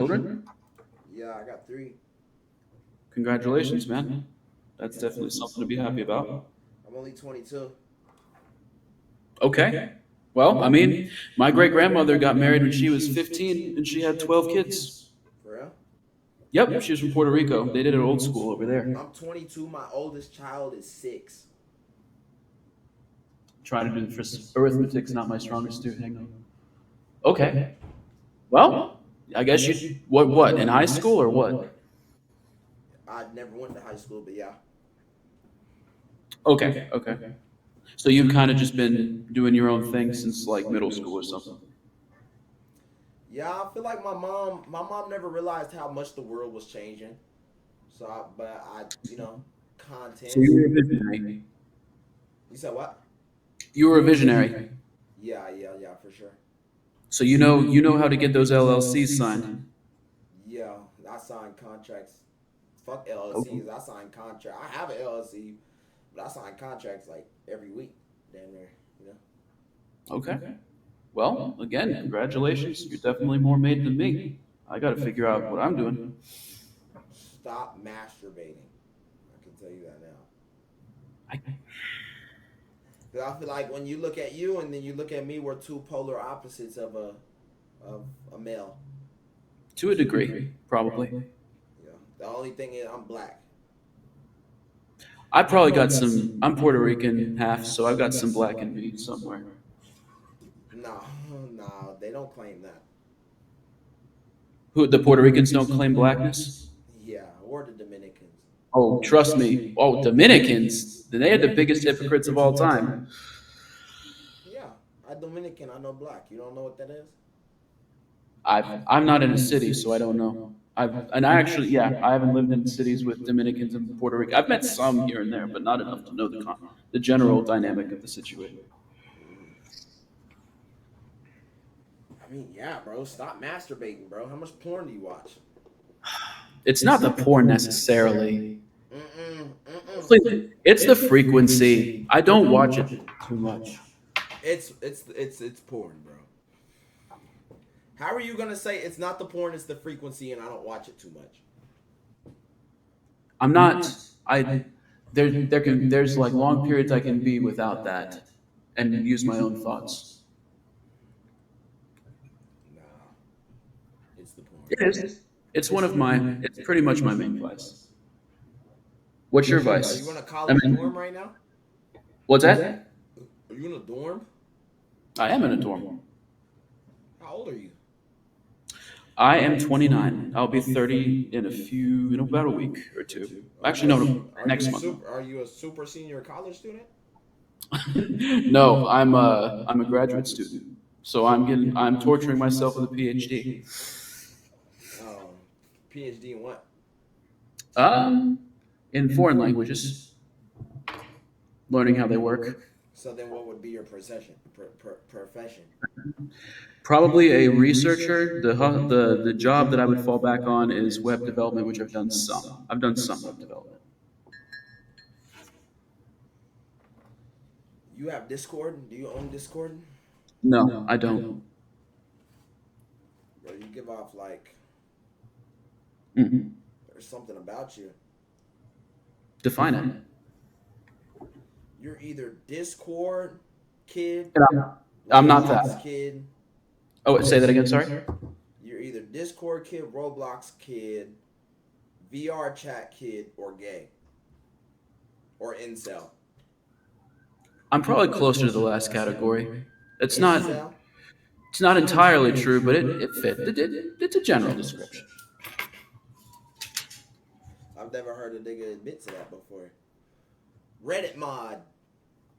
Children? Yeah, I got three. Congratulations, man. That's Thank definitely you. something to be happy about. I'm only 22. Okay. Well, I mean, my great grandmother got married when she was 15 and she had 12 kids. For real? Yep, she was from Puerto Rico. They did it old school over there. I'm 22. My oldest child is 6. Trying to do arithmetic's not my strongest suit. Hang on. Okay. Well, I guess you what in high school or what? I never went to high school, but yeah. Okay, okay. So you've kind of just been doing your own thing since like middle school or something. Yeah, I feel like my mom never realized how much the world was changing. But So content. you were a visionary. You said what? You were a visionary. Yeah, yeah, yeah, for sure. So you know how to get those LLCs signed. Yeah, I signed contracts. Fuck Okay. LLCs. I signed contract. I have an LLC, but I sign contracts like every week. Damn near, you know. Okay. Well, again, congratulations. You're definitely more made than me. I got to figure out what I'm doing. Stop masturbating. I can tell you that now. I, Because I feel like when you look at you and then you look at me, we're two polar opposites of a male. to a degree, probably. Yeah. The only thing is I'm black. I probably got some. I'm Puerto Rican half, so I've got some black in me somewhere. No, no, they don't claim that. Who the Puerto Ricans don't claim blackness? Yeah, or the Dominicans. Oh, trust me. Oh, Dominicans. They are the biggest hypocrites of all time. Yeah, I Dominican. I know black. You don't know what that is? I'm not in a city, so I don't know. I actually, yeah, I haven't lived in cities with Dominicans and Puerto Rico. I've met some here and there, but not enough to know the general dynamic of the situation. Mm. I mean, yeah, bro. Stop masturbating, bro. How much porn do you watch? It's not the porn necessarily. Mm-mm, mm-mm. It's the frequency. I don't watch it too much. It's porn, bro. How are you gonna say it's not the porn, it's the frequency, and I don't watch it too much? I'm not. I there's like long periods I can be without that and use my own thoughts. Nah, it's the porn. It is. It's one of my. It's pretty much my main vice. What's your Are you in vice? a I college mean, dorm right now? what's that? Are you in a dorm? I am in a dorm. How old are you? I am 29. I'll be 30 in about a week or two. Are you Actually, a no, next month. are you a super senior college student? No, I'm a graduate student. So I'm torturing myself with a PhD. Um, PhD in what? Um, in foreign languages, learning how they work. So then, what would be your profession? Probably a researcher. The job that I would fall back on is web development, which I've done some. I've done some web development. You have Discord? Do you own Discord? No, I don't. Bro, you give off like Mm-mm. there's something about you. Define it. You're either Discord kid, And I'm not Roblox that. kid. Oh, say that again. Sorry. You're either Discord kid, Roblox kid, VR chat kid, or gay, or incel. I'm probably closer to the last category. It's not. Incel? It's not entirely true, but it fit. It's a general description. I've never heard a nigga admit to that before. Reddit mod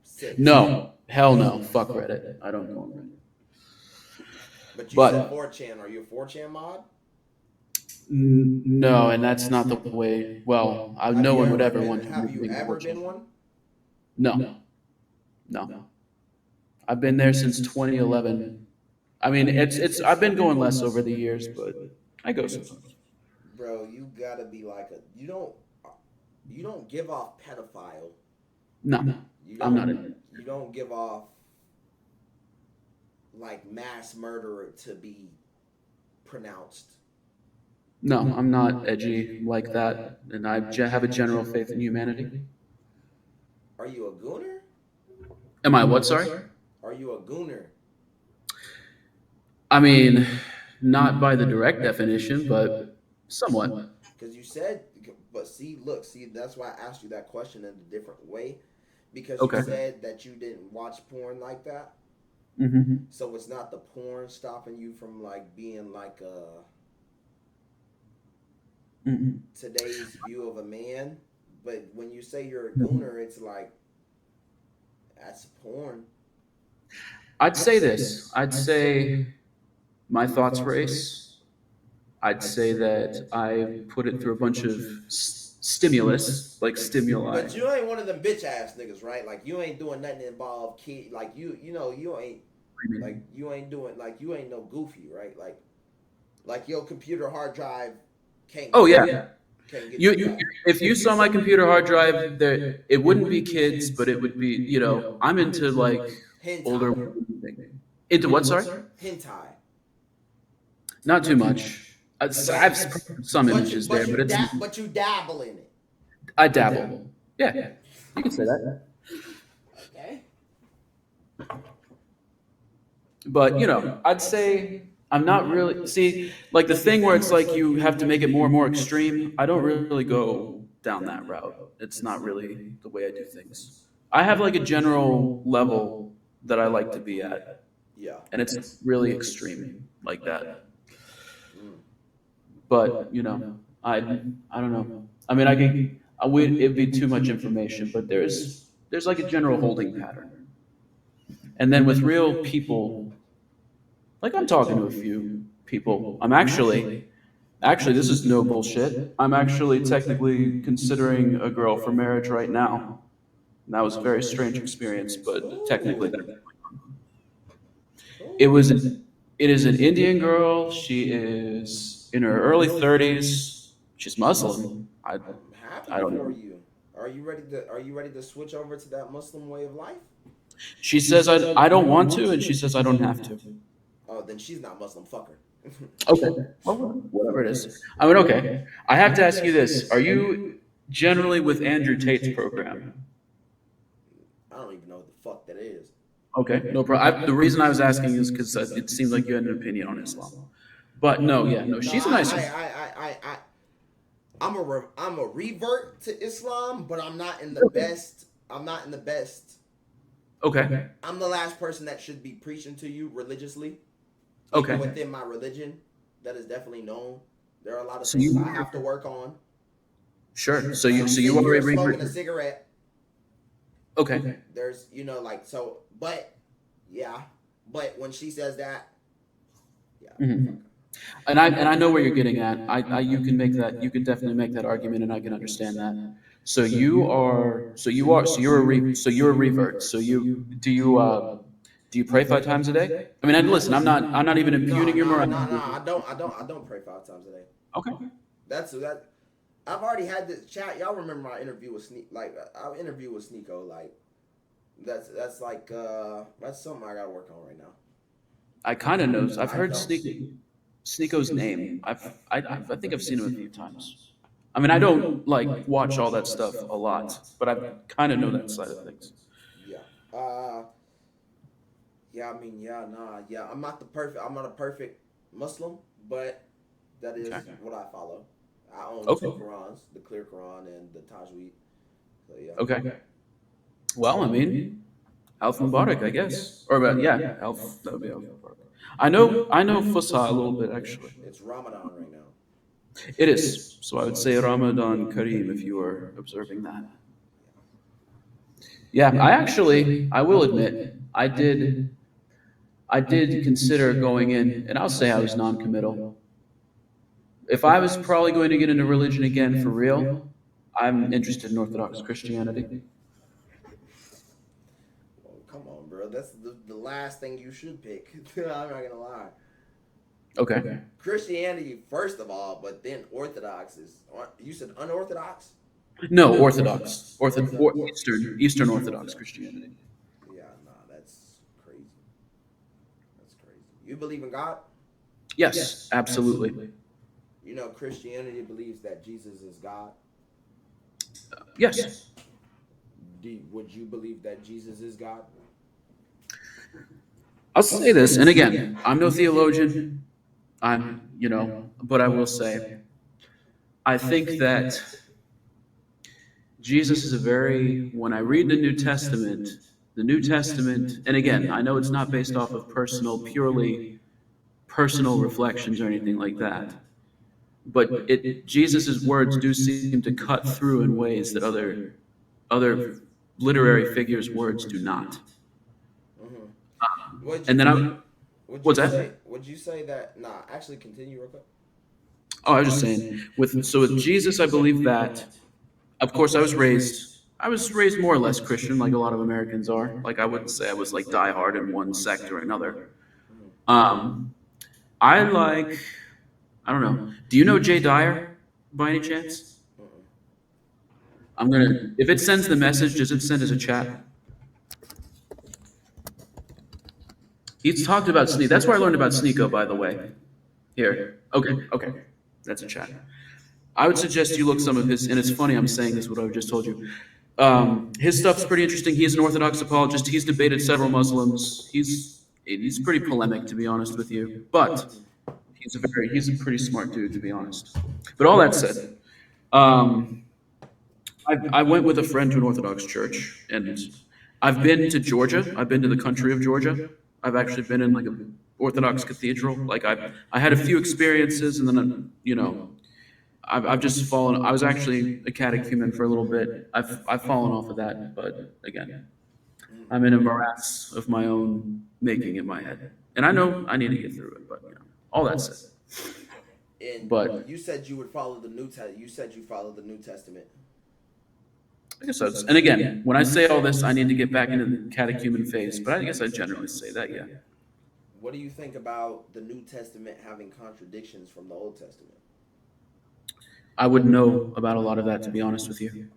6. No, hell no. Fuck Reddit. I don't go on Reddit. But you said But 4chan. Are you a 4chan mod? no, and that's not the way. Well, no one would ever want to Have make you me ever been fortune. one? No, no. I've been there since 2011. I mean, it's. I've been going less over the years, but I go sometimes. Bro, you gotta be like a you don't give off pedophile. No, You I'm don't not in. you don't give off like mass murderer to be pronounced. No, I'm not edgy like that, and have a general faith in humanity. Are you a gooner? Am I what? Sorry. Are you a gooner? I mean, not by the direct definition, but somewhat. Because you said, but see, look, see, that's why I asked you that question in a different way. Because you Okay. said that you didn't watch porn like that. Hmm. So it's not the porn stopping you from like being like a Hmm. today's view of a man. But when you say you're a gooner, it's like that's porn. I'd say this. I'd say my thoughts race. I'd say that I put it through a bunch of stimulus, like stimuli. But you ain't one of them bitch ass niggas, right? Like you ain't doing nothing involved kid. Like you know, you ain't like you ain't doing like you ain't no goofy, right? Like your computer hard drive can't Oh get yeah, can't get you you. right. If you saw my computer hard drive, there it wouldn't be kids, but it would be. I'm into like older Hentai, women thing. Into what? Sorry, hentai. not too much. I have some images there, but it's But you dabble in it. I dabble. Yeah, you can say that. Okay. But I'd say I'm not really see like the thing where it's like you have to make it more and more extreme. I don't really go down that route. It's not really the way I do things. I have like a general level that I like to be at, Yeah. and it's really extreme like that. Mm. But I don't know. I mean, I would it'd be too much information, but there's like a general holding pattern, and then with real people, like I'm talking to a few people. Actually, this is no bullshit. I'm actually technically considering a girl for marriage right now. And that was a very strange experience, but technically Cool. that it Cool. was it is an Indian girl. She is in her early 30s. She's Muslim. I'm I happy don't for know. you. Are you ready to switch over to that Muslim way of life? She says I don't want to, and she says I don't have to. Oh, then she's not Muslim. Fuck her. Okay. Well, whatever it is. I mean, okay. I have to ask you this. Are you generally with Andrew Tate's program? I don't even know what the fuck that is. Okay, no problem. The reason I was asking is because it seemed like you had an opinion on Islam. But no, yeah, no, No, she's a nice. I'm a revert to Islam, but I'm not in the best. I'm not in the best. Okay, I'm the last person that should be preaching to you religiously, even okay. within my religion. That is definitely known. There are a lot of So things you I have to work on. sure? So When you I'm so you sitting are a here smoking a revert. cigarette, Okay. there's like so. But yeah, but when she says that, yeah, Hmm. fuck. And I know where you're getting at. You can make that. You can definitely make that argument, and I can understand that. So you're a revert. Do you pray 5 times a day? I mean, listen, I'm not even No, impugning your no, no, no. morality. I don't pray 5 times a day. Okay. That's that. I've already had this chat. Y'all remember my interview with Sneak? Like our interview with Sneeko. Like that's like that's something I gotta work on right now. I kind of know. I've Life heard don't. Sneako's name. I think I've seen him a few times. I mean, I don't like watch all that stuff a lot, but I kind of know that side of things. Yeah. Yeah. I mean, yeah, nah, yeah. I'm not the perfect. I'm not a perfect Muslim, but that is Okay. what I follow. I own Okay. two Qurans, the clear Quran and the Tajweed. So yeah. Okay. Well, I mean, Alf Mubarak, I guess. Or yeah, Alf. That would be Alf Mubarak. I know Fusha a little bit actually. It's Ramadan right now. It is. So I would say Ramadan Kareem if you were observing that. Yeah, I will admit, I did consider going in, and I'll say I was non-committal. If I was probably going to get into religion again for real, I'm interested in Orthodox Christianity. Well, come on, bro. That's the last thing you should pick. I'm not gonna lie. Okay. Christianity first of all, but then Orthodox is. You said unorthodox. No, Orthodox. Eastern Orthodox Christianity. Yeah, nah, that's crazy. That's crazy. You believe in God? Yes, absolutely. You know, Christianity believes that Jesus is God. Yes, Would you believe that Jesus is God? I'll say this, and again, I'm no theologian. But I will say, I think that Jesus is a very, when I read the New Testament, and again, I know it's not based off of purely personal reflections or anything like that, but Jesus's words do seem to cut through in ways that other literary figures' words do not. Mm-hmm. Would And you then would what's you that? say would you say that? Nah, actually, continue real quick. Oh, I was just saying, with Jesus, I believe that. Of course, I was raised more or less Christian, like a lot of Americans are. Like I wouldn't say I was like diehard in one sect or another. Mm-hmm. Um, I like, I don't know. Do you know Jay Dyer by any chance? Mm-mm. If it sends the message, does it send as a chat? He's talked about Sneak. That's where I learned about Sneeko, by the way. Here. Okay, okay. That's a chat. I would suggest you look some of his, and it's funny I'm saying this, what I just told you. His stuff's pretty interesting. He's an Orthodox apologist. He's debated several Muslims. He's pretty polemic, to be honest with you. But he's a pretty smart dude, to be honest. But all that said, um, I went with a friend to an Orthodox church, and I've been to Georgia. I've been to the country of Georgia. I've actually been in like a Orthodox cathedral. Like I had a few experiences, and then I've just fallen. I was actually a catechumen for a little bit. I've fallen off of that, but again, I'm in a morass of my own making in my head, and I know I need to get through it. But all that said, And but you said you would follow the You said you follow the New Testament. I guess that's. And again, when I say all this, I need to get back into the catechumen phase. But I guess I generally say that, yeah. What do you think about the New Testament having contradictions from the Old Testament? I would know about a lot of that, to be honest with you.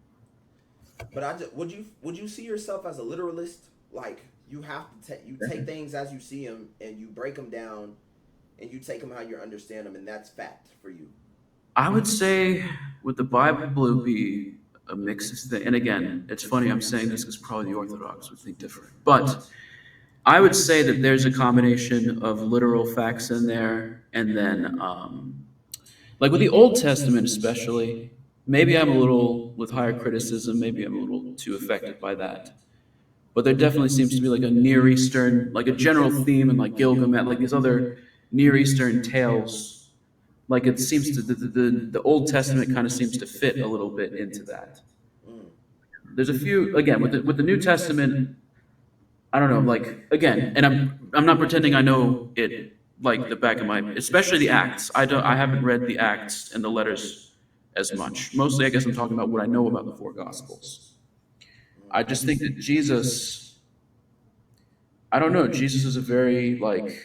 But would you see yourself as a literalist? Like you have to you take things as you see them and you break them down and you take them how you understand them and that's fact for you. I would say with the Bible, it would be a mix of things. And again, it's funny I'm saying this because probably the Orthodox would think different. But I would say that there's a combination of literal facts in there, and then, like with the Old Testament especially, maybe I'm a little, with higher criticism, maybe I'm a little too affected by that. But there definitely seems to be like a Near Eastern, like a general theme, and like Gilgamesh, like these other Near Eastern tales. Like it seems to the Old Testament kind of seems to fit a little bit into that. Mm. There's a few again with the New Testament. I don't know, like again, and I'm not pretending I know it like the back of my, especially the Acts. I haven't read the Acts and the letters as much. Mostly, I guess I'm talking about what I know about the four Gospels. I just think that Jesus, I don't know, Jesus is a very like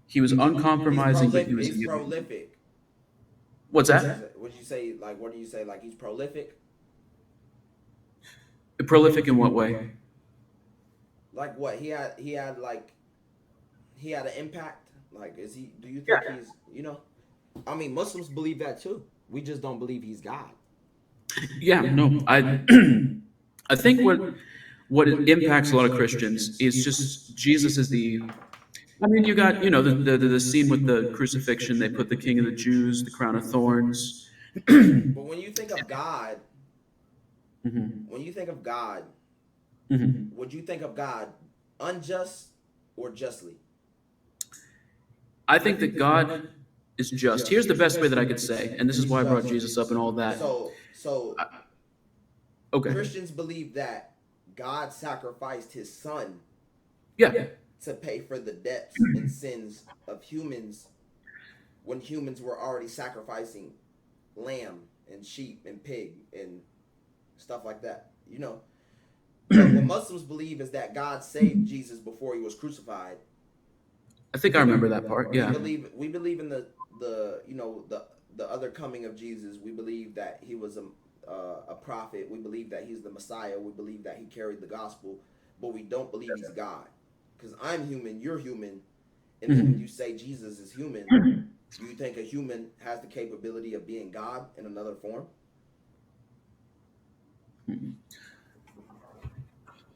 he was He's uncompromising, but he prolific. was He's prolific. what's Would you that? say? Would you say like? What do you say? Like he's prolific. Prolific in what way? Like what he had like he had an impact. Like is he? Do you think Yeah. he's? You know, I mean, Muslims believe that too. We just don't believe he's God. Yeah, no, I think what impacts a lot of Christians is just Jesus is the. I mean, you got the scene with the crucifixion. They put the King of the Jews, the crown of thorns. But when you think of God, Mhm. when you think of God, Mhm. would you think of God unjust or justly? I think that God is just. Here's the best way that I could say, and this is He's why I brought just. Jesus up and all that. So I- Okay. Christians believe that God sacrificed his son Yeah. to pay for the debts and sins of humans when humans were already sacrificing lamb and sheep and pig and stuff like that. You know. But what Muslims believe is that God saved Jesus before he was crucified. I think I remember that part. Yeah. We believe in the you know the other coming of Jesus. We believe that he was a prophet. We believe that he's the Messiah. We believe that he carried the gospel, but we don't believe he's God. Because I'm human, you're human, and then when Mhm. you say Jesus is human, Do you think a human has the capability of being God in another form?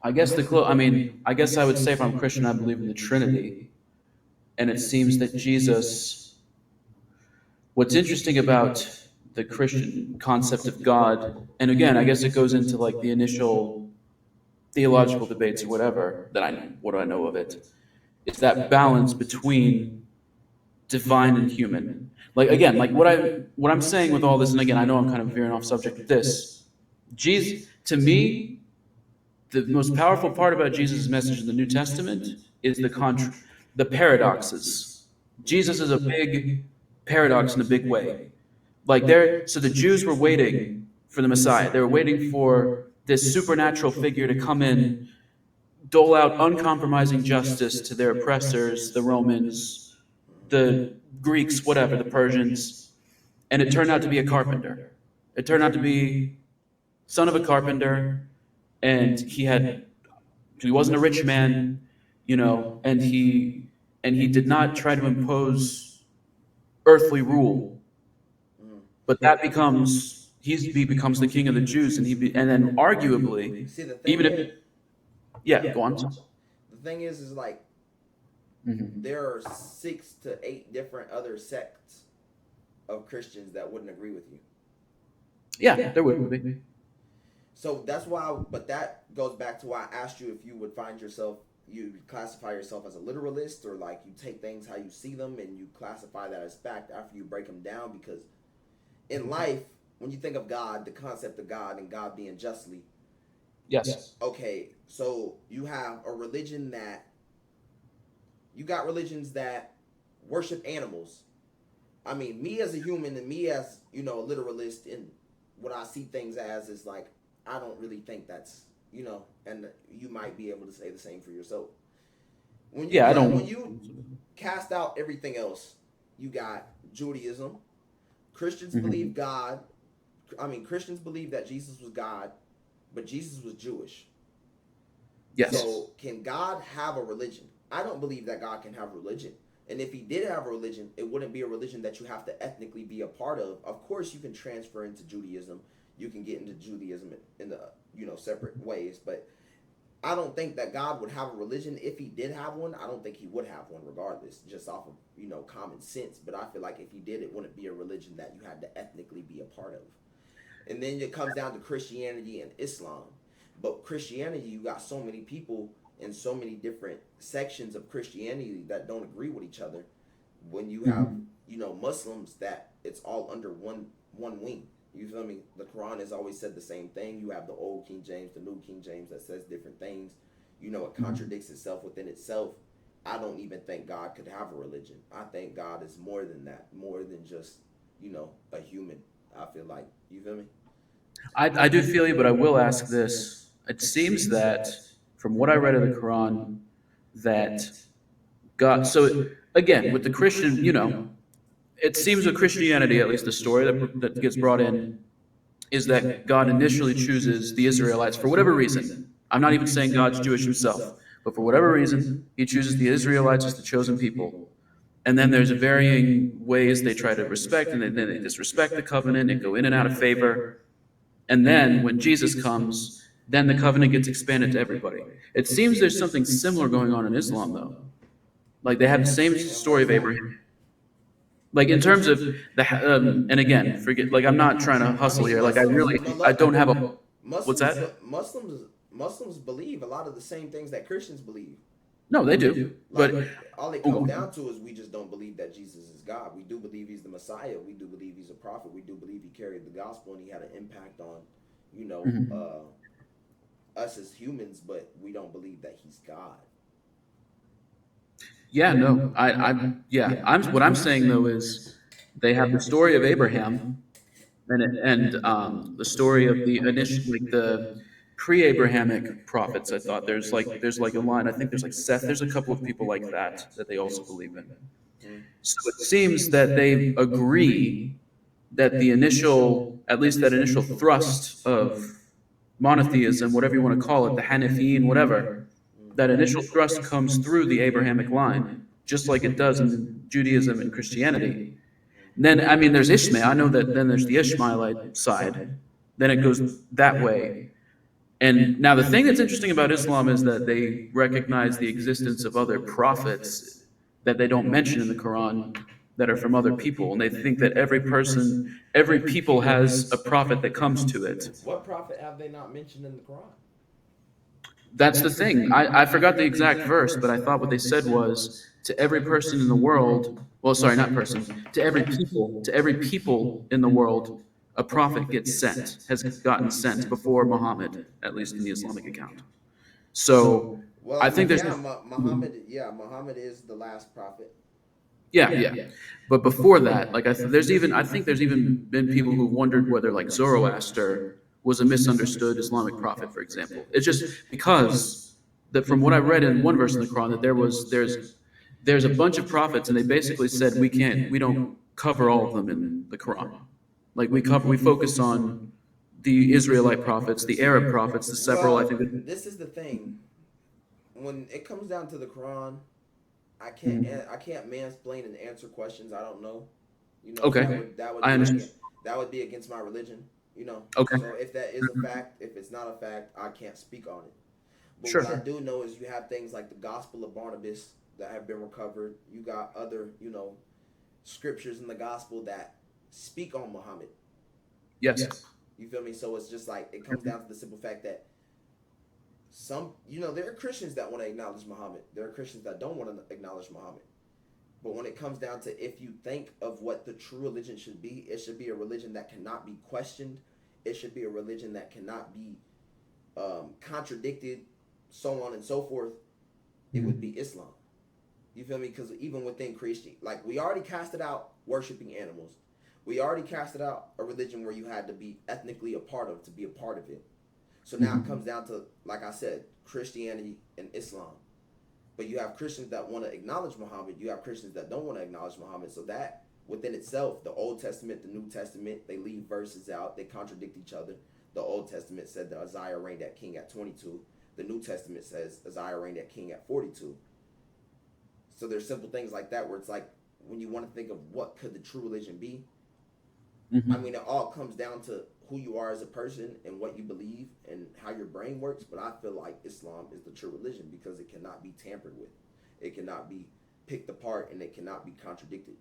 I mean, I guess I would say if I'm Christian, I believe in the Trinity, and it seems that Jesus. What's interesting about the Christian concept of God, and again, I guess it goes into like the initial theological debates or whatever that what I know of it, is that balance between divine and human. Like again, like what I'm saying with all this, and again, I know I'm kind of veering off subject with this. Jesus, to me, the most powerful part about Jesus' message in the New Testament is the paradoxes. Jesus is a big paradox in a big way. Like so the Jews were waiting for the Messiah. They were waiting for this supernatural figure to come in, dole out uncompromising justice to their oppressors, the Romans, the Greeks, whatever, the Persians. And it turned out to be a carpenter. It turned out to be son of a carpenter, and he wasn't a rich man, and he did not try to impose earthly rule, Mm. but that becomes he becomes the king of the Jews, and then arguably, See, the thing even if is, yeah, go on. the thing is like Mhm. there are 6 to 8 different other sects of Christians that wouldn't agree with you. Yeah, there would be. So that's why, but that goes back to why I asked you if you would find yourself, you classify yourself as a literalist, or like you take things how you see them and you classify that as fact after you break them down. Because in life, when you think of God, the concept of God and God being justly, Yes. okay, so you have a religion that, you got religions that worship animals. I mean, me as a human and me as, a literalist, and what I see things as is like, I don't really think that's, and you might be able to say the same for yourself. Yeah, I When don't. you cast out everything else, you got Judaism. Christians believe Mhm. God. I mean, Christians believe that Jesus was God, but Jesus was Jewish. Yes. So, can God have a religion? I don't believe that God can have a religion. And if he did have a religion, it wouldn't be a religion that you have to ethnically be a part of. Of course, you can transfer into Judaism. You can get into Judaism in the separate ways, but I don't think that God would have a religion. If he did have one, I don't think he would have one regardless, just off of common sense. But I feel like if he did, it wouldn't be a religion that you had to ethnically be a part of. And then it comes down to Christianity and Islam. But Christianity, you got so many people in so many different sections of Christianity that don't agree with each other. When you have, Mhm. Muslims, that it's all under one wing. You feel me? The Quran has always said the same thing. You have the old King James, the new King James that says different things. It Mhm. contradicts itself within itself. I don't even think God could have a religion. I think God is more than that, more than just, a human. I feel like, you feel me? I do feel you, but I will ask this. It seems that from what I read of the Quran, that God. So again, with the Christian, it seems with Christianity, at least the story that gets brought in, is that God initially chooses the Israelites for whatever reason. I'm not even saying God's Jewish himself, but for whatever reason, he chooses the Israelites as the chosen people. And then there's varying ways they try to respect, and then they disrespect the covenant and go in and out of favor. And then when Jesus comes, then the covenant gets expanded to everybody. It seems there's something similar going on in Islam, though. Like they have the same And what story is of that? Abraham. Like in terms of and again, forget. Like I'm not trying to I hustle mean, here. Like I don't have a. What's Muslims, that? Muslims believe a lot of the same things that Christians believe. No, they do. Like, But all it comes oh, down to is we just don't believe that Jesus is God. We do believe he's the Messiah. We do believe he's a prophet. We do believe he carried the gospel and he had an impact on, you know, mhm. us as humans. But we don't believe that he's God. Yeah, no, yeah. What I'm saying though is they have the story of Abraham and the story of the initial, like the pre-Abrahamic prophets. I thought there's like a line. I think there's like Seth. There's a couple of people like that they also believe in. Mm. So it seems that they agree that the initial, at least that initial thrust of monotheism, whatever you want to call it, the Hanafian, whatever, that initial thrust comes through the Abrahamic line, just like it does in Judaism and Christianity. Then, I mean, there's Ishmael. I know that then there's the Ishmaelite side. Then it goes that way. And now the thing that's interesting about Islam is that they recognize the existence of other prophets that they don't mention in the Quran that are from other people. And they think that every person, every people has a prophet that comes to it. What prophet have they not mentioned in the Quran? That's the thing. I forgot the exact verse, but I thought what they said was to every person in the world, well, sorry, not person, to every people in the world, a prophet gets sent, has gotten sent before Muhammad, at least in the Islamic account. So Well, I I think mean, there's, yeah, Muhammad. Yeah, Muhammad is the last prophet. yeah, yeah. But before that, like I think there's even been people who wondered whether like Zoroaster was a misunderstood Islamic prophet, for example. It's just because that from what I read in one verse in the Quran that there's a bunch of prophets and they basically said we don't cover all of them in the Quran. Like we focus on the Israelite prophets, the Arab prophets, the several I Well, think. this is the thing. When it comes down to the Quran, Mhm. I can't mansplain and answer questions I don't know. You know, Okay, that would I be understand. against that would be against my religion. You know, Okay, so if that is a fact, if it's not a fact, I can't speak on it. But what I sure. do know is you have things like the Gospel of Barnabas that have been recovered. You got other, scriptures in the Gospel that speak on Muhammad. Yes. You feel me? So it's just like it comes down to the simple fact that there are Christians that want to acknowledge Muhammad. There are Christians that don't want to acknowledge Muhammad. But when it comes down to if you think of what the true religion should be, it should be a religion that cannot be questioned. It should be a religion that cannot be contradicted, so on and so forth. It would be Islam. You feel me? Because even within Christian, like we already casted out worshiping animals. We already casted out a religion where you had to be ethnically a part of to be a part of it. So now it comes down to, like I said, Christianity and Islam. But you have Christians that want to acknowledge Muhammad. You have Christians that don't want to acknowledge Muhammad. So that within itself, the Old Testament, the New Testament, they leave verses out. They contradict each other. The Old Testament said that Uzziah reigned at king at 22. The New Testament says Uzziah reigned at king at 42. So there's simple things like that where it's like when you want to think of what could the true religion be, I Hmm. mean, it all comes down to who you are as a person and what you believe and how your brain works. But I feel like Islam is the true religion because it cannot be tampered with, it cannot be picked apart, and it cannot be contradicted.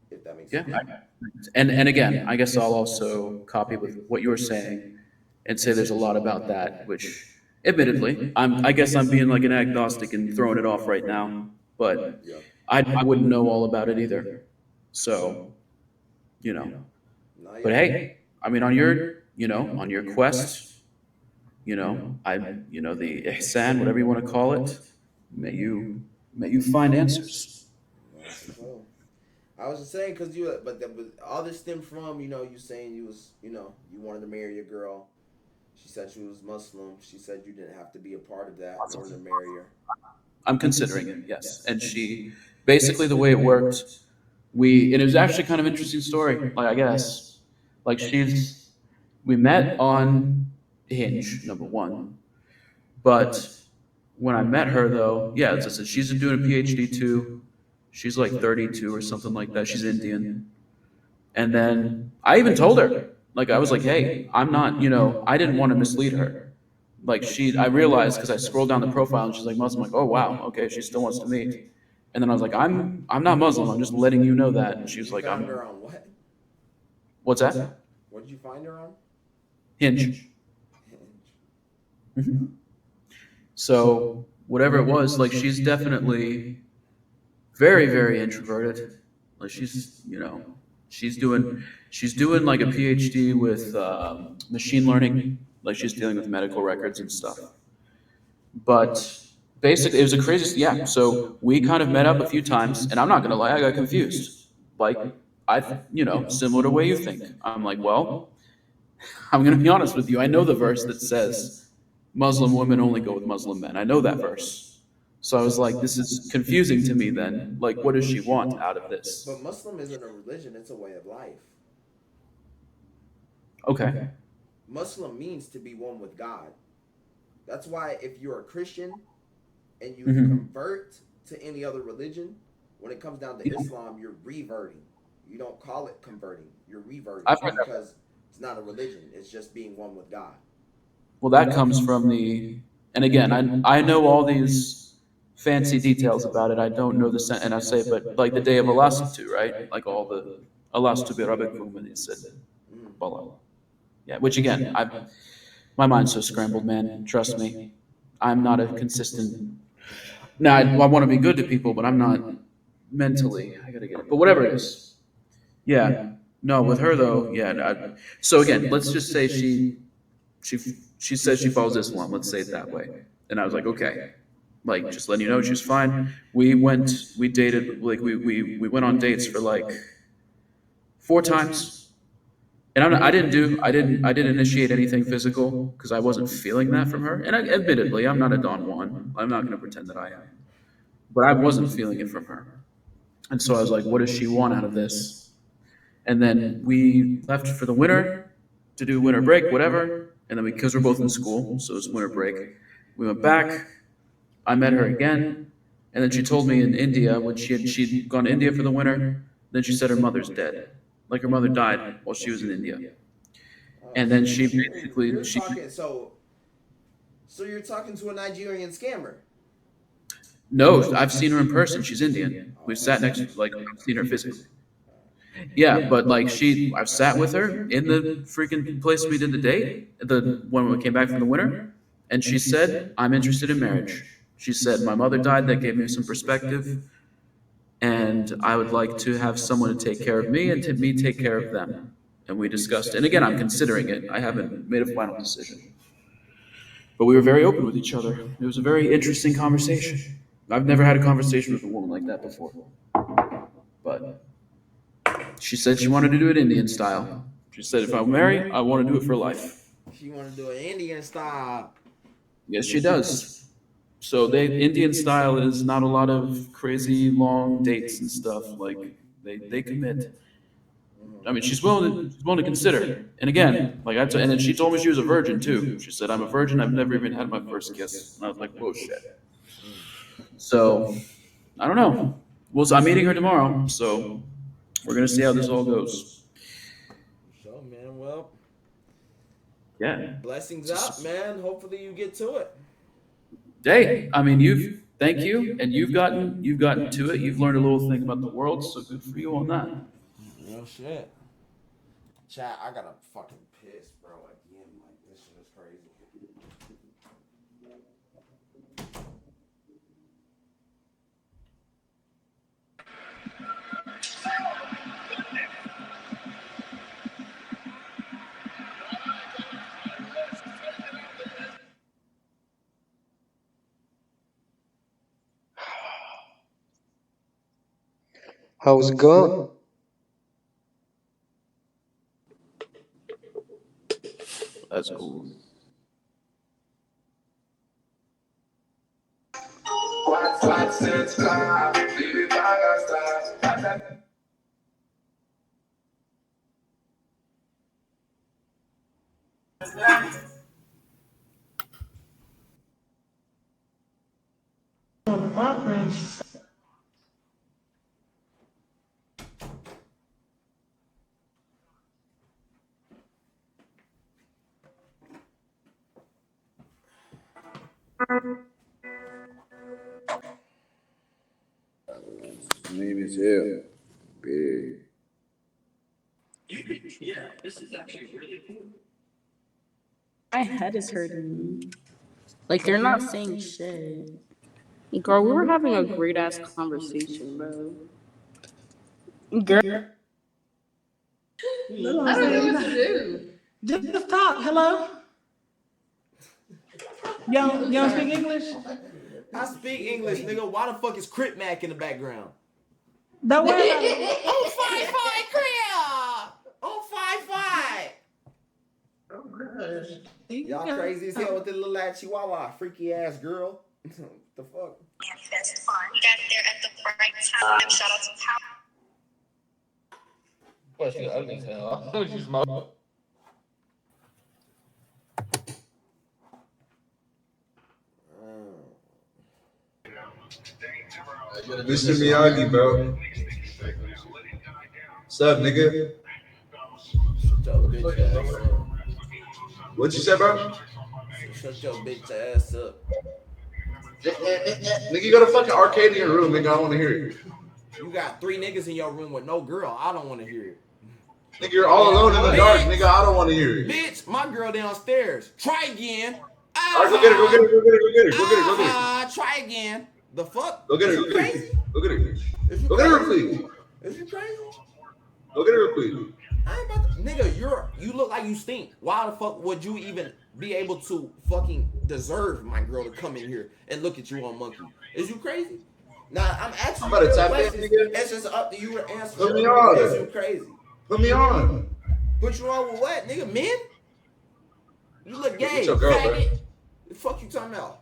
If that makes Yeah. sense. And again, I guess I'll also copy with what you were saying and say there's a lot about that, which admittedly, I guess I'm being like an agnostic and throwing it off right now, but Yeah. I wouldn't know all about it either. So, you know. No, But yeah. hey, I mean on your quest, the ihsan, whatever you want to call it, may you may you find answers. No, for sure. I was just saying because but all this stemmed from you saying you wanted to marry your girl. She said she was Muslim. She said you didn't have to be a part of that in order to marry her. I'm considering it, yes. And she basically the way it worked, and it was actually kind of an interesting story. Like I guess, like we met on Hinge, number one, but when I met her though, yeah, as I said, she's doing a PhD too. She's like 32 or something like that. She's Indian, and then I even told her, like I was like, hey, I'm not, I didn't want to mislead her. Like I realized because I scrolled down the profile and she's like Muslim. Like, oh wow, okay, she still wants to meet. And then I was like, I'm not Muslim. I'm just letting you know that. And she was You like, found her on what? what's that? What did you find her on? Hinge. Hmm. So whatever it was, like she's definitely very very introverted. Like she's doing she's doing like a PhD with machine learning. Like she's dealing with medical records and stuff. But basically, it was a crazy. Yeah. So we kind of met up a few times, and I'm not gonna lie, I got confused. Like similar to the way you think. I'm like, well, I'm gonna be honest with you. I know the verse that says Muslim women only go with Muslim men. I know that verse. So I was like, this is confusing to me. Then, like, what does she want out of this? But Muslim isn't a religion; it's a way of life. Okay. Muslim means to be one with God. That's why if you're a Christian and you Hmm. convert to any other religion, when it comes down to Yeah. Islam, you're reverting. You don't call it converting. You're reverting I've heard that. because it's not a religion. It's just being one with God. Well, that comes from the, and again, I know all these fancy details about it. I don't know the and I say, but like the day of Alastu, right? Like all the Alastu Birabikum, and he said, Mm. Bala. Yeah, which again, my mind's so scrambled, man. Trust me, I'm not a consistent. Now, I want to be good to people, but I'm not mentally. I gotta get it. But whatever it is, yeah. No, with her though, yeah. So again, let's just say she she says she follows Islam. Let's say it that way. And I was like, okay, like just letting you know, she's fine. We dated, like we went on dates for like 4 times. And I didn't initiate anything physical because I wasn't feeling that from her. And admittedly, I'm not a Don Juan. I'm not going to pretend that I am, but I wasn't feeling it from her. And so I was like, what does she want out of this? And then we left for the winter to do winter break, whatever. And then because we're both in school, so it's winter break, we went back. I met her again, and then she told me in India when she'd gone to India for the winter. Then she said her mother's dead, like her mother died while she was in India. Oh, And so then she basically you're talking so you're talking to a Nigerian scammer. no, I've seen her in person. She's Indian. We've Oh, sat next, like I've seen her physically. Yeah, but like I've sat with her in the freaking place we did the date, the when we came back from the winter, and she said, "I'm interested in marriage." She said, "My mother died. That gave me some perspective, and I would like to have someone to take care of me and to me take care of them." And we discussed. And again, I'm considering it. I haven't made a final decision, but we were very open with each other. It was a very interesting conversation. I've never had a conversation with a woman like that before, but she said she wanted to do it Indian style. She said, if I marry, I want to do it for life. she want to do an Indian style. Yes, she does. So Indian style is not a lot of crazy long dates and stuff. Like they commit. I mean, she's willing to consider. And again, like and then she told me she was a virgin too. She said, I'm a virgin. I've never even had my first kiss. And I was like, whoa, shit. So I don't know. Well, so I'm meeting her tomorrow, so we're gonna see how this all goes. So man, well, Yeah. blessings up, man. Hopefully you get to it. Hey, I mean, thank you, and you've gotten to it. You've learned a little thing about the world, so good for you on that. Real shit. Chat, I gotta fucking piss, bro. Again, like this shit is crazy. How's it going? That's cool. Maybe too. Big. My head is hurting. Like they're not saying shit. Girl, we were having a great ass conversation, bro. Girl, I don't know what to do. Just talk. Hello. You don't speak English? I speak English, nigga. Why the fuck is Crip Mac in the background? Don't worry about it. Oh, 5-5 Crip! Oh, 5-5! Y'all crazy as hell with the little ass chihuahua, freaky ass girl. The fuck? That's fun. Got there at the right time. Shout out to Power. Well, she's ugly as hell. She's smoke. Mr. Miyagi, bro. What's up, nigga? Shut your bitch ass up. What you said, bro? Shut your bitch ass up. Nigga, you got a fucking arcade in your room, nigga. I don't want to hear it. You got 3 niggas in your room with no girl. I don't want to hear it. Nigga, you're all alone in the dark, nigga. I don't want to hear it. Bitch, my girl downstairs. Try again. All right, go get her, go get her, go get her, go get her, go get her, go get her. Try again. The fuck? Go get her, Is go you get her. crazy? Go get her. Is you Go get her, crazy? please. Is you crazy? Go get her, please. I ain't about to, nigga, you look like you stink. Why the fuck would you even be able to fucking deserve my girl to come in here and look at you on Monkey? Is you crazy? Nah, I'm asking I'm about to you real tap in, questions. nigga. It's just up to you to answer. Put me on. Is you crazy? Put me on. Put you on with what, nigga? Men? You look gay, What's your girl, faggot. The fuck you talking about?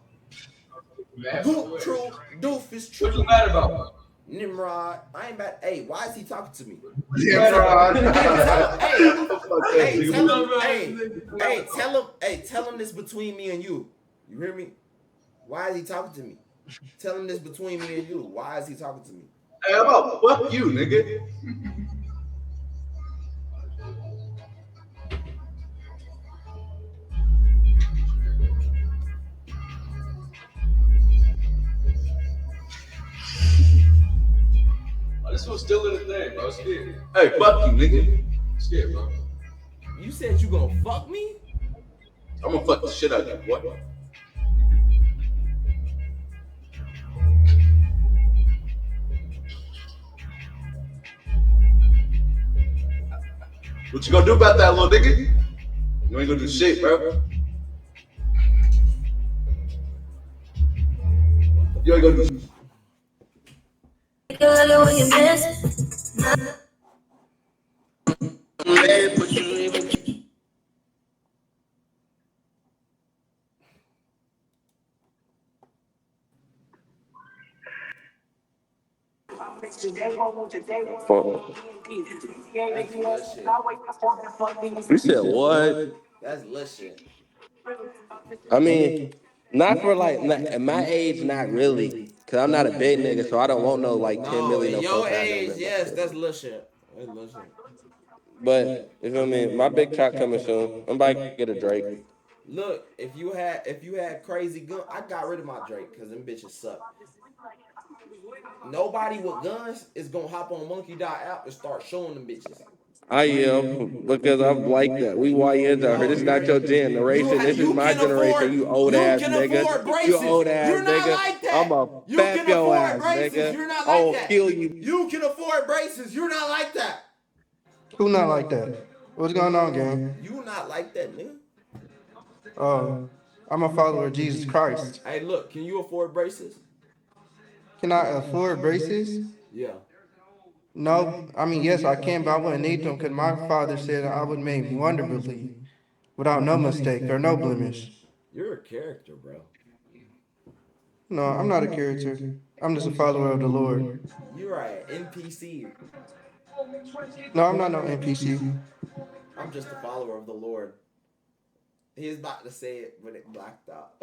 Goop, true, doofus, true. What you mad about? Nimrod, I ain't mad. Hey, why is he talking to me? Yeah, Tell him this between me and you. You hear me? Why is he talking to me? Tell him this between me and you. Why is he talking to me? Hey, how about fuck you, nigga? This one's still in the thing, bro. Scared. Hey, fuck you, nigga. Scared, bro. You said you gonna fuck me? I'm gonna fuck the shit out of you, boy. What you gonna do about that, little nigga? You ain't gonna do shit, bro. You ain't gonna do shit. That's lit shit. You said what? That's lit shit. I mean, not for like at my age, not really, cause I'm not a big nigga, so I don't want no like 10 No, million, in no your fuck ass age, nigga. yes, that's lit shit. That's lit shit. But you feel me? My big chop coming soon. I'm about to get a Drake. Look, if you had crazy gun, I got rid of my Drake because them bitches suck. Nobody with guns is gonna hop on Monkey Dot app and start showing them bitches. I am because I'm like that. We YNs out here. This is not your generation. This is my generation. You old ass nigga. You old ass You're not nigga. like that. I'm a You fap can your afford ass braces. nigga. You're not I like will that. kill you. You can afford braces. You're not like that. Who not like that? What's going on, gang? You not like that, nigga. I'm a follower of Jesus Christ. Hey, look, can you afford braces? Can I afford braces? Yeah. No, I mean, yes, I can, but I wouldn't need them because my father said I would make wonderfully without no mistake or no blemish. You're a character, bro. No, I'm not a character. I'm just a follower of the Lord. You are an NPC. No, I'm not no NPC. I'm just a follower of the Lord. He's about to say it, but it blacked out.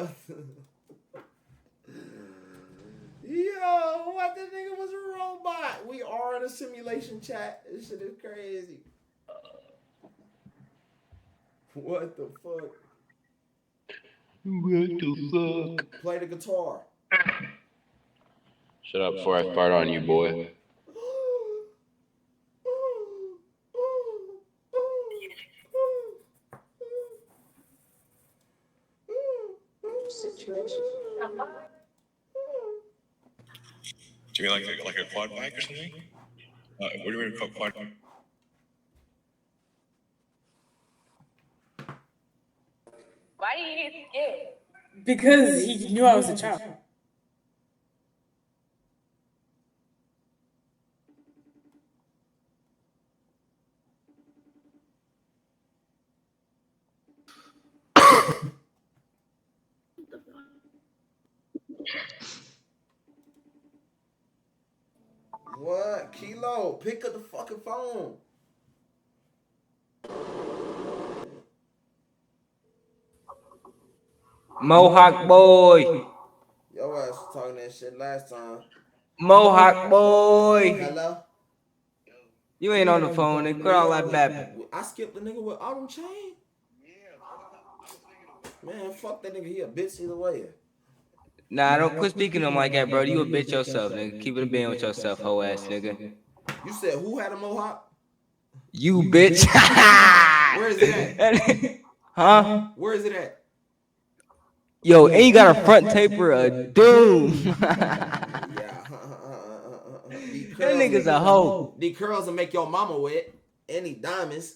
Yo, what the nigga was a robot? We are in a simulation chat. This shit is crazy. What the fuck? What the fuck? Play the guitar. Shut up before I fart on you, boy. Do you mean like a quad bike or something? What do you mean quad? Why do you get scared? Because he knew I was a child. What? Kilo, pick up the fucking phone. Mohawk boy. Yo ass was talking that shit last time. Mohawk boy. Hello? You ain't on the phone, nigga. Quit all that bapping. I skipped the nigga with autumn chain. Man, fuck that nigga. He a bitch either way. Nah, don't quit speaking to him like that, bro. You a bitch yourself, nigga. Keep it a being with yourself, hoe ass nigga. You said who had a mohawk? You bitch. Where is it at? Huh? Where is it at? Yo, and you got a front taper of doom. Yeah. That nigga's a hoe. These curls will make your mama wet. Any diamonds.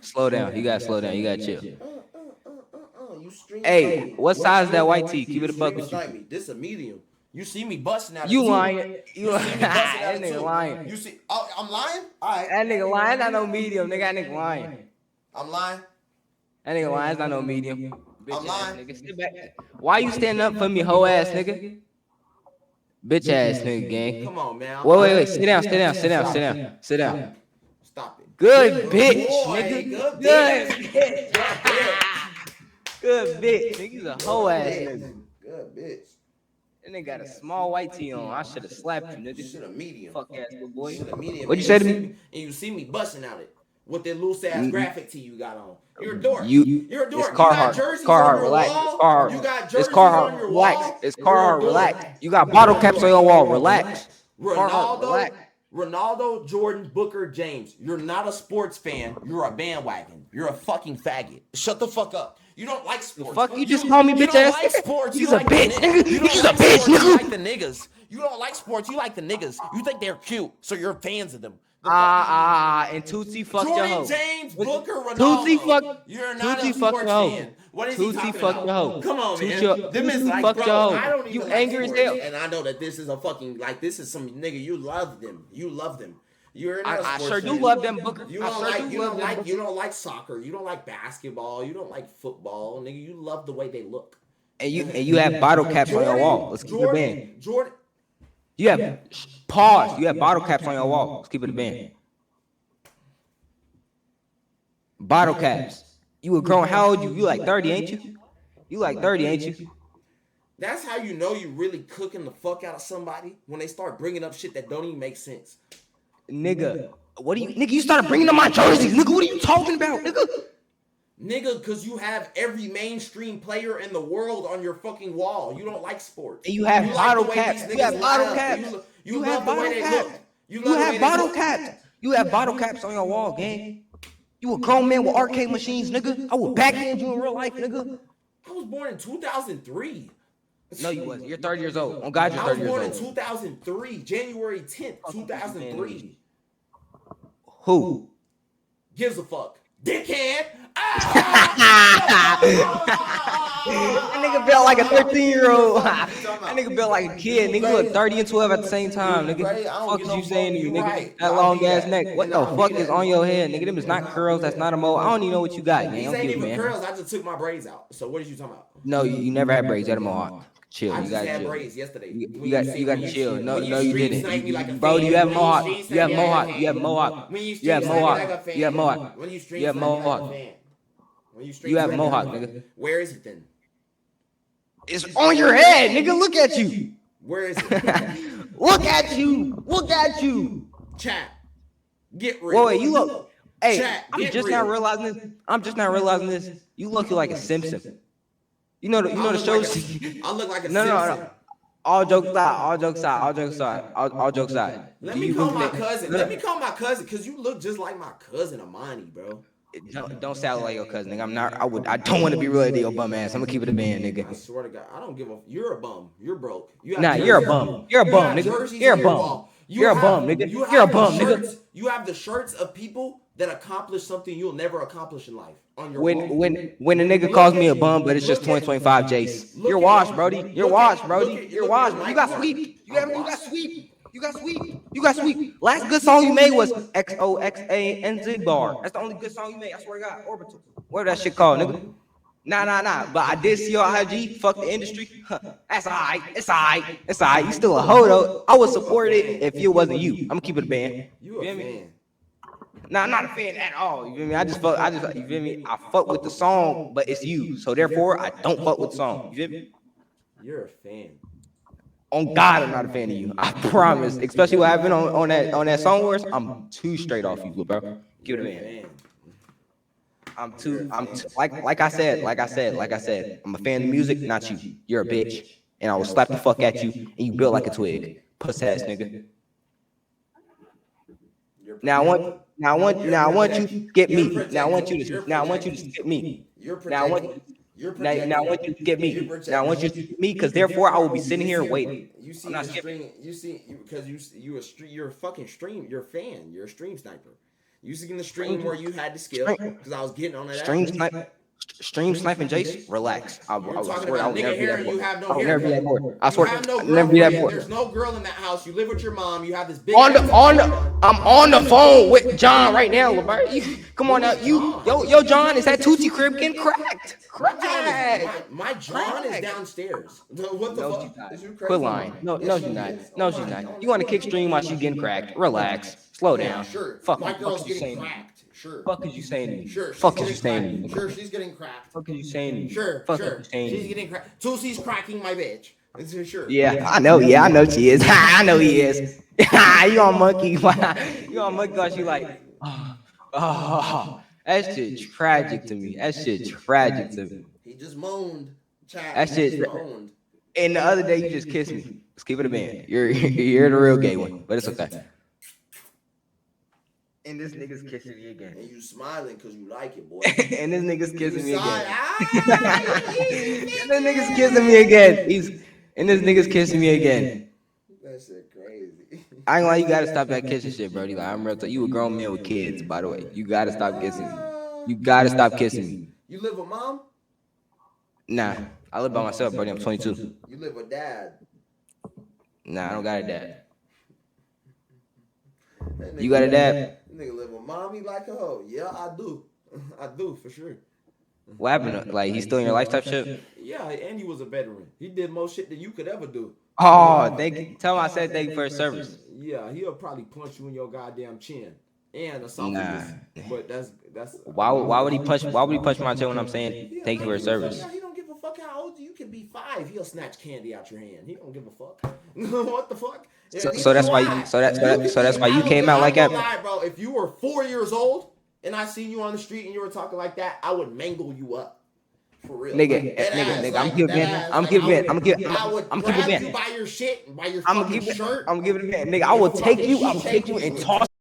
Slow down. You gotta slow down. You gotta chill. You stream Hey, what size is that white tee? Keep it a buck with you. This a medium. You see me busting out. You lying? You lying? That nigga lying. You see? Oh, I'm lying. All right. That nigga lying. Not no medium. Nigga, that nigga lying. I'm lying. That nigga lying. It's not no medium. Bitch I'm lying. ass nigga. Sit back. Why you standing up for me, hoe ass nigga? Bitch ass nigga, gang. Come on, man. Wait. Sit down. Sit down. Stop it. Good bitch, boy, nigga. good Good bitch. Good bitch. Nigga's a hoe ass nigga. Good bitch. That nigga got a small white tee on. I should have slapped you, You nigga. should have medium. Fuck ass little boy. Should have medium. What'd you say to me? And you see me busting out it with that loose ass graphic tee you got on. You're a dork. You're a dork. It's Carhartt. Carhartt, Relax. wall. It's Carhartt. You got jerseys It's Carhartt. on your Relax. wall. It's You're a Carhartt. dork. Relax. You got bottle caps on your wall. Relax. Carhartt. Relax. Ronaldo, Jordan, Booker, James. You're not a sports fan. You're a bandwagon. You're a fucking faggot. Shut the fuck up. You don't like sports. Fuck you just call me bitch ass. Like sports. He's you a like bitch, nigga. He's a bitch, You nigga. like the niggas. You don't like sports. You like the niggas. You think they're cute, so you're fans of them. And Tootsie fuck your hoe. Jordan, James, Booker, Ronaldo. Tootsie fuck. You're not Tootsie a fuck sports your hoe. fan. What is he Tootsie talking fuck about? your hoe. Come on, man. Tootsie Like, fuck bro, your hoe. I don't even You like angry as sports, hell. and I know that this is a fucking this is some nigga. You love them. You love them. You're not a I sports sure fan. do love them, Booker. You I don't sure like. do You love don't them, like. Booker. You don't like soccer. You don't like basketball. You don't like football, nigga. You love the way they look. And you have bottle caps on your wall. Let's keep it a band. Jordan. You have pause. You have bottle caps on your wall. Let's keep it a band. Bottle caps. You a grown. How old you? You like 30, ain't you? You like 30, ain't you? That's how you know you really cooking the fuck out of somebody when they start bringing up shit that don't even make sense. Nigga, what do you? Nigga, you started bringing up my jerseys. Nigga, what are you talking about, nigga? Nigga, because you have every mainstream player in the world on your fucking wall. You don't like sports. And you have like bottle the way caps. these You have niggas bottle laugh. caps. You love the way they look. You have bottle caps. You have bottle caps on your wall, gang. You a grown man with arcade machines, nigga. I will backhand you in real life, nigga. I was born in 2003. No, you wasn't. You're 30 years old. On God, you're 30 years old. I was born in 2003, January 10th, 2003. Who? Gives a fuck. Dickhead. That nigga built like a 13-year-old. That nigga built like a kid. Nigga look 30 and 12 at the same time. Nigga, fuck is you saying to me, nigga? That long ass neck. What the fuck is on your head, nigga? Them is not curls. That's not a mole. I don't even know what you got, man. These Don't ain't give a even man. curls. I just took my braids out. So what are you talking about? No, you never had braids. You had a mohawk. Chill. I You just gotta had chill. braids yesterday. You got to chill. No, you street snipe me like a didn't. Bro, fan, you have when mohawk. street You have snipe me like a mohawk. fan, You have mohawk. when You street have snipe me mohawk. like a fan, You have mohawk. when you street You have snipe me like a mohawk. fan, when you street You have snipe me like mohawk, a fan. nigga. Where is it then? It's on your head, nigga. Look at you. Where is it? Look at you. Look at you. Chat. Get real. Wait, you look. Hey, Chat, I'm get just real. now realizing this. I'm just now realizing this. You look like a Simpson. You know the I look shows. I look like a No. Simpson. All jokes aside. All jokes aside. Let Do me you call look my like- cousin. Let me call my cousin, cause you look just like my cousin Amani, bro. Don't sound like your cousin, nigga. I'm not. I don't want to be related to your bum ass. I'm gonna keep it a band, I nigga. swear to God, I don't give a. You're a bum. You're broke. You have Nah, jerseys- you're a bum. You're a you bum, have nigga. jerseys You're a on your bum. wall. You You're a have- bum, nigga. you have You're a the bum, nigga. shirts- You have the shirts of people that accomplish something you'll never accomplish in life on your wall. When a nigga calls me a bum, but it's just 2025, Jace. You're washed, Brody. You're washed, Brody. You're washed. You got sweep. You got sweep. You got sweep. Last good song you made was XOXANZ bar. That's the only good song you made. I swear to God, Orbital. What that shit called, nigga? Nah. But I did see your IG. Fuck the industry. That's alright. It's alright. You still a hoe though. I would support it if it wasn't you. I'm gonna keep it a band. You a feel me? fan. Nah, I'm not a fan at all. You feel me? You feel me? I fuck with the song, but it's you. So therefore, I don't fuck with the song. You feel me? You're a fan. On God, I'm not a fan of you. I promise. Especially what happened on that Song Wars. I'm too straight off you, bro. Give it a man. Like I said. I'm a fan of the music, not you. You're a bitch, and I will slap the fuck at you, and you built like a twig, puss ass nigga. Now I want you to get me. Now I want you to skip me. Now I want you to skip me. Now I want you to skip me, because therefore I will be sitting here waiting. You see I'm not the skipping. because you're a fucking stream. You're a fan. You're a stream sniper. You seen the stream where you had to skip because I was getting on that. Stream sniping Jace, relax. I You're talking swear I about will nigga never be hair that and you bored. have no I will never be that haircut. bored. I swear You have no I'll never be that girlfriend. bored. There's no girl in that house. You live with your mom. You have this big. I'm on the phone with John right now, LeBart. Come on now, yo, John, is that Tootsie crib getting cracked? My John is downstairs. What the fuck? Is you crazy? Quit lying. No, she's not. No, she's not. You want to kick stream while she's getting cracked? Relax. Slow down. Sure. Fuck. My girl's Fuck you getting saying? cracked. Sure. Fuck is you saying to me? Sure. Fuck is you saying to me? Sure, she's getting cracked. Fuck is you saying to me? Sure. Fuck Sure. is you saying to She's me? getting cracked. Tootie's cracking my bitch. Sure. Yeah, I know. Yeah, I know she is. I know he is. You on monkey? You on monkey? Cause you like, that shit tragic to me. That shit tragic to me. He just moaned. That shit. And the other day you just kissed me. Let's keep it a band. You're the real gay one, but it's okay. And this nigga's kissing me again. And you smiling because you like it, boy. And this nigga's kissing me again. And this nigga's kissing me again. And this nigga's kissing me again. That shit crazy. I ain't gonna lie, you gotta stop that kissing shit, Brody. Like, I'm real. You a grown man with kids, by the way. You gotta stop kissing me. You gotta stop kissing me. You live with mom? Nah, I live by myself, Brody. I'm 22. You live with dad? Nah, I don't got a dad. You got a dad? Nigga live with mom. He like a hoe. Yeah, I do. I do for sure. What happened? Like, he's still in your life type shit? Yeah, and he was a veteran. He did most shit that you could ever do. Oh, thank you. Tell him I said thank you for his service. Yeah, he'll probably punch you in your goddamn chin and esophagus. But that's. Why would he punch my chin when I'm saying thank you for his service? Yeah, he don't give a fuck how old you can be 5. He'll snatch candy out your hand. He don't give a fuck. What the fuck? So that's why you came out like that. Lie, bro. If you were 4 years old and I seen you on the street and you were talking like that, I would mangle you up. For real. Nigga, I'm keeping it. You by your shit, by your fucking shirt. I'm giving it, man. Nigga, I will take you and toss